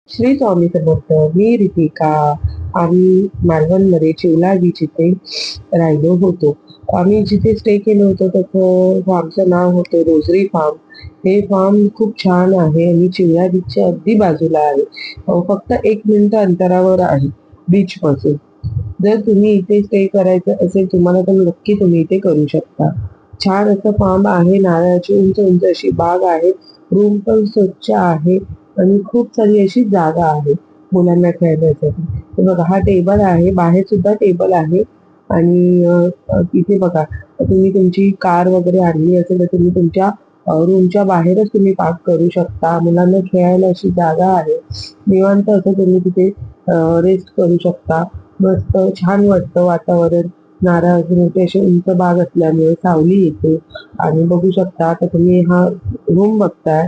श्री स्वामी समर्थ. मी रितिका. आम्ही मालवणमध्ये चिवला बीच इथे राहिलो होतो. आम्ही जिथे स्टे केलं होतं त्याचं फार्मचं नाव होतं रोझरी फार्म. हे फार्म खूप छान आहे आणि चिवला बीचच्या अगदी बाजूला आहे. फक्त 1 मिनिट अंतरावर आहे बीच पासून. जर तुम्ही इथे स्टे करायचं असेल तुम्हाला तर नक्की तुम्ही इथे करू शकता. छान असं फार्म आहे. नारळाची उंच उंच अशी बाग आहे. रूम पण स्वच्छ आहे आणि खूप सारी अशी जागा आहे मुलांना खेळण्यासाठी. हे बघा हा टेबल आहे. बाहेर सुद्धा टेबल आहे आणि तिथे बघा तुम्ही तुमची कार वगैरे आणली असेल तर तुम्ही तुमच्या रूमच्या बाहेरच तुम्ही पार्क करू शकता. मुलांना खेळायला अशी जागा आहे. निवांत असं तुम्ही तिथे रेस्ट करू शकता. मस्त छान वाटतं वातावरण. नारळाची मोठी अशी उंच बाग असल्यामुळे सावली येते आणि बघू शकता आता तुम्ही हा रूम बघताय.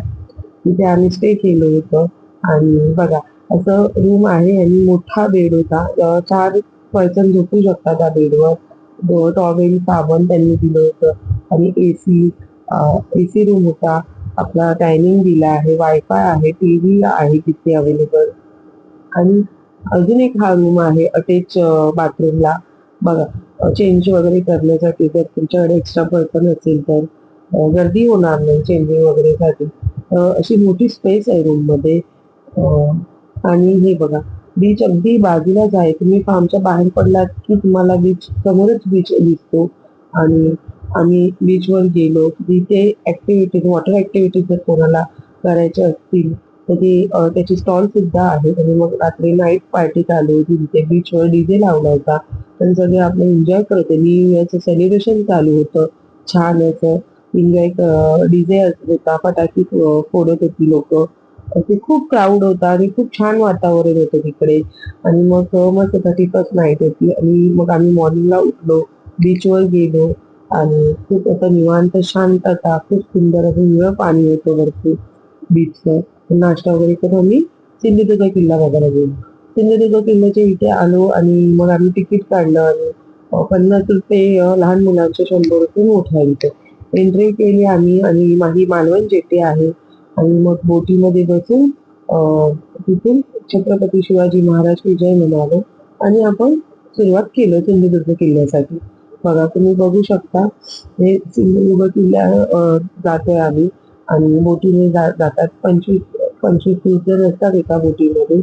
तिथे आम्ही स्टे केलं होतं आणि बघा असं रूम आहे आणि मोठा बेड होता. 4 पर्सन झोपू शकतात त्या बेडवर. टॉवेल, साबण त्यांनी दिलं होतं आणि एसी रूम होता. आपला डायनिंग दिला आहे, वायफाय आहे, टीव्ही आहे तिथे अवेलेबल आणि अजून एक हा रूम आहे अटॅच बाथरूमला. बघा चेंज वगैरे करण्यासाठी जर तुमच्याकडे एक्स्ट्रा पर्सन असेल तर गर्दी होणार नाही चेंजिंग वगैरेसाठी. अशी मोठी स्पेस आहे रूममध्ये. आणि हे बघा बीच अगदी बाजूलाच आहे. तुम्ही फार्मच्या बाहेर पडलात की तुम्हाला बीच समोरच बीच दिसतो आणि आम्ही बीचवर गेलो. तिथे ऍक्टिव्हिटीज वॉटर ऍक्टिव्हिटीज जर कोणाला करायच्या असतील तर त्याची स्टॉल सुद्धा आहे आणि मग रात्री नाईट पार्टी चालू होती तिथे बीचवर डीजे लावला होता आणि सगळे आपलं एन्जॉय करत होते. न्यू इयरचं सेलिब्रेशन चालू होतं. छान असं एन्जॉय डीजे होता, फटाके फोडत होती लोक. ते खूप क्राऊड होता आणि खूप छान वातावरण होतं तिकडे आणि मग मस्त 31st नाईट होती आणि मग आम्ही मॉर्निंगला उठलो, बीचवर गेलो आणि खूप असं निवांत शांतता, खूप सुंदर असं निळं पाणी होतं वरती बीचचं. नाश्ता वगैरे करून आम्ही सिंधुदुर्ग किल्ला बघायला गेलो. सिंधुदुर्ग किल्ल्याच्या इथे आलो आणि मग आम्ही तिकीट काढलं आणि ₹50 लहान मुलांचे, ₹100 मोठ्यांचे. एंट्री केली आम्ही आणि माझी मालवण जेटी आहे आणि मग बोटीमध्ये बसून तिथून छत्रपती शिवाजी महाराज की जय म्हणालो आणि आपण सुरुवात केलं सिंधुदुर्ग किल्ल्यासाठी. बघा तुम्ही बघू शकता हे सिंधुदुर्ग किल्ला जातोय आम्ही आणि बोटीने जातात. 25-30 जण असतात एका बोटीमध्ये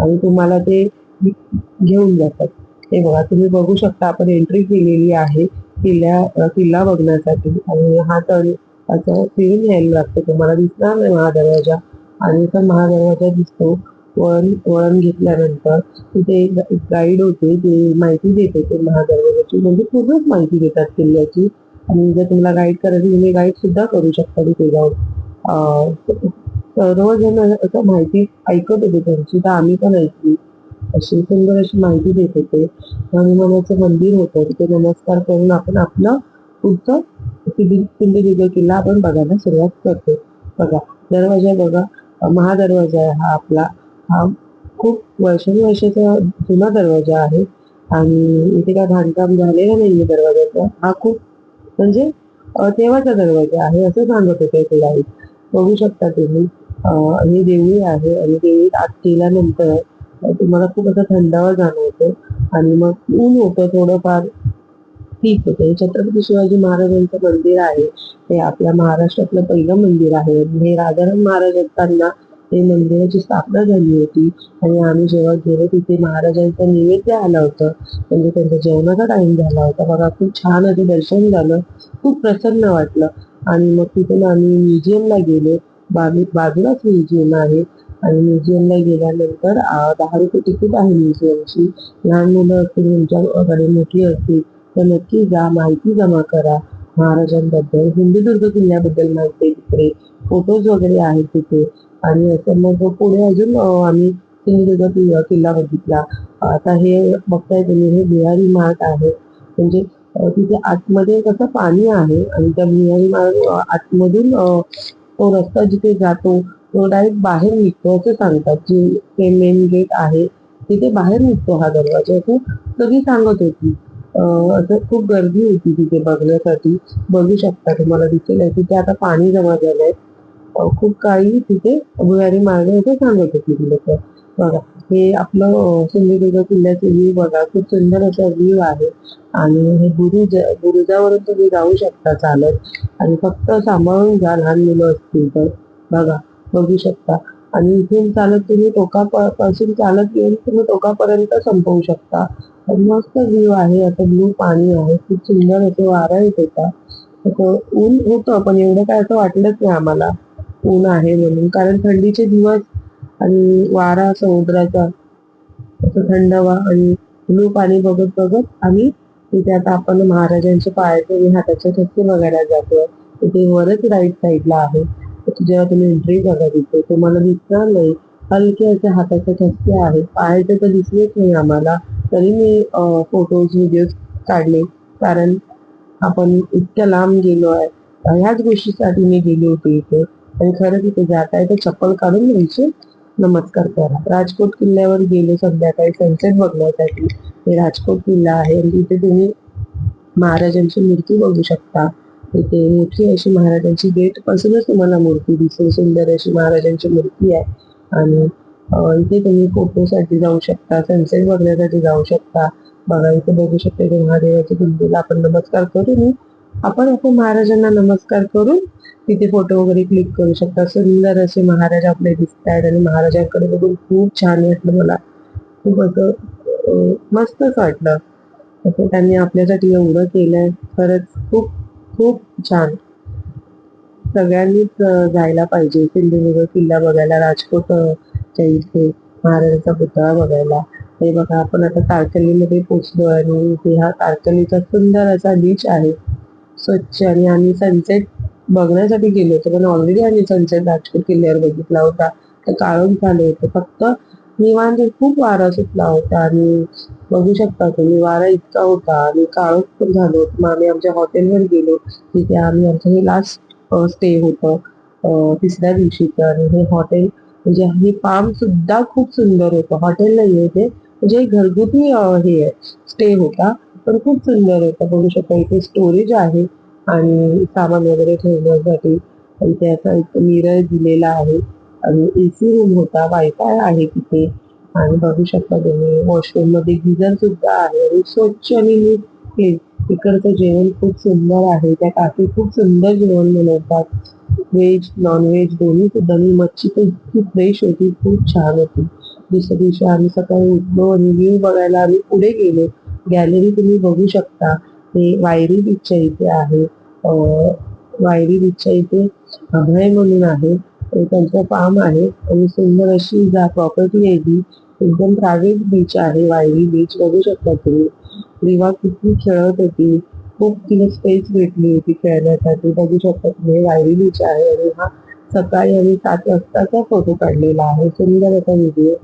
आणि तुम्हाला ते घेऊन जातात. हे बघा तुम्ही बघू शकता आपण एंट्री केलेली आहे किल्ला बघण्यासाठी आणि हा तळ असं फिरून यायला लागतं. तुम्हाला दिसणार नाही महादरवाजा आणि इथं महादरवाजा दिसतो. वळण घेतल्यानंतर तिथे एक गाईड होते ते माहिती देत होते महादरवाजाची म्हणजे पूर्णच माहिती देतात किल्ल्याची आणि जर तुम्हाला गाईड करायची तुम्ही गाईड सुद्धा करू शकता तिथे जाऊन. सर्वजण असं माहिती ऐकत होते त्यांची तर आम्ही पण ऐकली. अशी सुंदर अशी माहिती देत होते. हनुमानाचं मंदिर होतं तिथे नमस्कार करून आपण आपलं पुढचं सिंधुदुर्ग किल्ला आपण बघायला सुरुवात करतो. बघा दरवाजा बघा महादरवाजा आहे हा आपला. हा खूप वर्षानुवर्षाचा जुना दरवाजा आहे आणि इथे काय बांधकाम झालेलं नाहीये दरवाजाचं. हा खूप म्हणजे तेव्हाचा दरवाजा आहे असं सांगत होते ते गाईड. बघू शकता तुम्ही. हे देऊळी आहे आणि देऊळीत आत गेल्यानंतर तुम्हाला खूप असं थंडावा जाणवतो आणि मग ऊन होतं थोडंफार ठीक होतं. हे छत्रपती शिवाजी महाराजांचं मंदिर आहे. हे आपल्या महाराष्ट्रातलं पहिलं मंदिर आहे. हे राजाराम महाराज असताना ते मंदिराची स्थापना झाली होती आणि आम्ही जेव्हा गेलो तिथे महाराजांचं नैवेद्य आलं होतं म्हणजे त्यांच्या जेवणाचा टाइम झाला होता. बघा खूप छान असं दर्शन झालं. खूप प्रसन्न वाटलं आणि मग तिथून आम्ही म्युझियमला गेलो. बाजूलाच म्युझियम आहे आणि म्युझियमला गेल्यानंतर ₹10 तिकीट आहे म्युझियमची. लहान मुलं असतील तुमच्याकडे मोठी असतील तर नक्की जा, माहिती जमा करा महाराजांबद्दल, सिंधुदुर्ग किल्ल्याबद्दल माहिती आहे तिकडे, फोटोज वगैरे आहेत तिथे आणि असं मग पुढे अजून आम्ही सिंधुदुर्ग किल्ला बघितला. आता हे बघताय तुम्ही हे भुयारी मार्ग आहे म्हणजे तिथे आतमध्ये कसं पाणी आहे आणि त्या भुयारी मार्ग आतमधून तो रस्ता जिथे जातो तो डायरेक्ट बाहेर निघतो असं सांगतात. जे ते मेन गेट आहे तिथे बाहेर निघतो हा दरवाजा असं सगळी सांगत होती. असं खूप गर्दी होती तिथे बघण्यासाठी. बघू शकता तुम्हाला दिसेल तिथे आता पाणी जमा झालंय. खूप काही तिथे भुयारी मार्ग असं सांगत होती ती लोकं. बघा, हे आपलं सिंधुदुर्ग किल्ल्याचे व्ह्यू बघा. खूप सुंदर असा व्ह्यू आहे आणि हे बुरुजावरून तुम्ही जाऊ शकता चालत आणि फक्त सांभाळून जा लहान मुलं असतील तर. बघा, बघू शकता आणि इथून चालत तुम्ही पासून चालत येऊन तुम्ही टोकापर्यंत संपवू शकता. आणि मस्त व्ह्यू आहे, असं ब्लू पाणी आहे. खूप सुंदर असं वारा येत होता. असं ऊन होतं, पण एवढं काय असं वाटलंच नाही आम्हाला, ऊन आहे म्हणून. कारण थंडीचे दिवस आणि वारा समुद्राचा असं थंडावा आणि ब्लू पाणी बघत बघत आम्ही तिथे आता आपण महाराजांचे पायाचे आणि हाताचे ठसे बघायला जातोय. तिथे वरच राईट साईडला आहे. तर जेव्हा तुम्ही एंट्री बघा तिथे तुम्हाला दिसणार नाही, हलके असे हाताचे ठसे आहे. पायाचे तर दिसलेच नाही आम्हाला. तरी मी फोटोज व्हिडिओज काढले, कारण आपण इतक्या लांब गेलोय. ह्याच गोष्टीसाठी मी गेली होती इथे. आणि खरं तिथे जाताय तर चप्पल काढून घ्यायची, नमस्कार करा. राजकोट किल्ल्यावर गेलो संध्याकाळी सनसेट बघण्यासाठी. हे राजकोट किल्ला आहे आणि तिथे तुम्ही महाराजांची मूर्ती बघू शकता. तिथे मोठी अशी महाराजांची गेट पासूनच तुम्हाला मूर्ती दिसेल. सुंदर अशी महाराजांची मूर्ती आहे. आणि इथे तुम्ही फोटोसाठी जाऊ शकता, सनसेट बघण्यासाठी जाऊ शकता. बघा, इथे बघू शकता, इथे महादेवाच्या पिंडीला आपण नमस्कार करून आपण महाराजांना नमस्कार करून तिथे फोटो वगैरे क्लिक करू शकता. सुंदर असे महाराज आपले दिसतायत आणि महाराजांकडे बघून खूप छान वाटलं मला. खूप असं मस्तच वाटलं. असं त्यांनी आपल्यासाठी एवढं केलंय. खरंच खूप खूप छान. सगळ्यांनीच जायला पाहिजे सिंधुदुर्ग किल्ला बघायला, राजकोट च्या इथे महाराजांचा पुतळा बघायला. हे बघा, आपण आता तारकर्लीमध्ये पोहोचलो आणि इथे हा तारकर्लीचा सुंदर असा बीच आहे, स्वच्छ. आणि आम्ही सनसेट बघण्यासाठी गेलो होतो, पण ऑलरेडी आम्ही सनसेट राजकोट किल्ल्यावर बघितला होता. तर काळोख झालं होतं. फक्त निवांत खूप वारा सुटला होता आणि बघू शकता तुम्ही, वारा इतका होता आणि काळोख पण झालं होतं. मग आम्ही आमच्या हॉटेलवर गेलो. तिथे आम्ही आमचं हे लास्ट स्टे होतं तिसऱ्या दिवशीचं. आणि हे हॉटेल म्हणजे हे फार्म सुद्धा खूप सुंदर होतं. हॉटेल नाहीये ते, म्हणजे घरगुती हे आहे, स्टे होता. पण खूप सुंदर होतं. बघू शकता इथे स्टोरेज आहे आणि सामान वगैरे ठेवण्यासाठी. इथे असा एक मिरर दिलेला आहे आणि एसी रूम होता, वायफाय आहे तिथे. आणि बघू शकता तुम्ही वॉशरूम मध्ये गिझर सुद्धा आहे आणि स्वच्छ आणि नीट क्लीन. इकडचं जेवण खूप सुंदर आहे. त्या काकी खूप सुंदर जेवण बनवतात. व्हेज नॉनव्हेज दोन्ही सुद्धा. आणि मच्छी तर इतकी फ्रेश होती, खूप छान होती. दुसऱ्या दिवशी आम्ही सकाळी उठलो आणि व्ह्यू बघायला आम्ही पुढे गेलो. गॅलरी तुम्ही बघू शकता. ते वायरी बीचच्या इथे आहे. वायरी बीचच्या इथे अभय म्हणून आहे. त्यांचं फार्म आहे आणि सुंदर अशी प्रॉपर्टी आहे ती. एकदम प्रायव्हेट बीच आहे वायरी बीच. बघू शकता तुम्ही. रिवा किती खेळत होती. खूप तिला स्पेस भेटली होती खेळण्यासाठी. बघू शकता तुम्ही, वायरी बीच आहे आणि हा सकाळी आम्ही 7 वाजताचा फोटो काढलेला आहे. सुंदर असा व्हिडिओ.